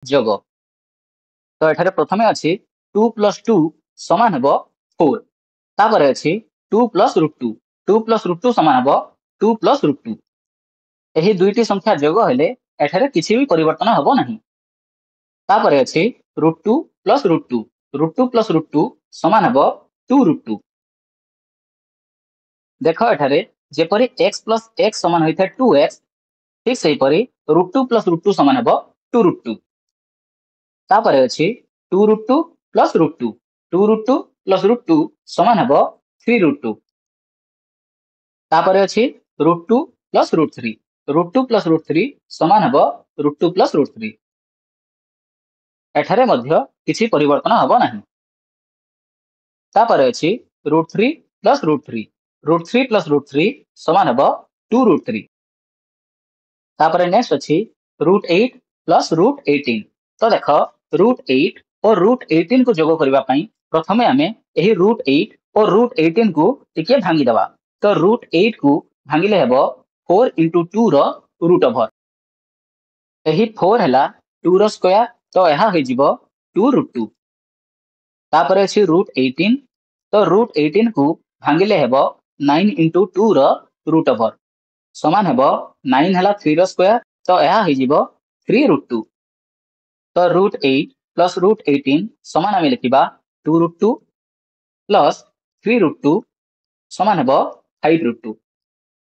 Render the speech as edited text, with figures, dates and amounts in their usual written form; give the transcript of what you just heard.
जोग। तो एठारे प्रथमे अछि 2 + 2 समान हेबो 4। तापर अछि 2 + √2 2 + √2 समान हेबो 2 + √2। एही दुईटी संख्या जोग हेले एठारे किछि भी परिवर्तन हेबो नाही। तापर अछि √2 + √2 √2 + √2 समान हेबो 2√2। देखो एठारे जेपरि x + x समान होइथे 2x, ठीक सेही परि √2 + √2 समान हेबो 2√2। तापर अछि 2√2 + √2 2√2 + √2 समान हेबो 3√2। तापर अछि √2 + √3 √2 + √3 समान हेबो √2 + √3। एठारे मध्य किछि परिवर्तन हेबो नाही। तापर अछि √3 + √3 √3 + √3 समान हेबो 2√3। तापर नेक्स्ट अछि √8 + √18। तो देखो √8 और √18 को जोग करबा पई प्रथमे आमे एही √8 और √18 को टिके भांगी दबा। तो √8 को भांगिले हेबो 4 * 2 रो रूट ओवर। एही 4 हला 2 रो स्क्वायर, तो एहा होई जिवो 2√2। तापर अछि √18, तो √18 को भांगिले हेबो 9 * 2 रो रूट ओवर समान हेबो 9 हला 3 रो स्क्वायर, तो एहा होई जिवो 3√2। तो √8 + √18 समान आमे लिखिबा 2√2 + 3√2 समान हेबो 5√2।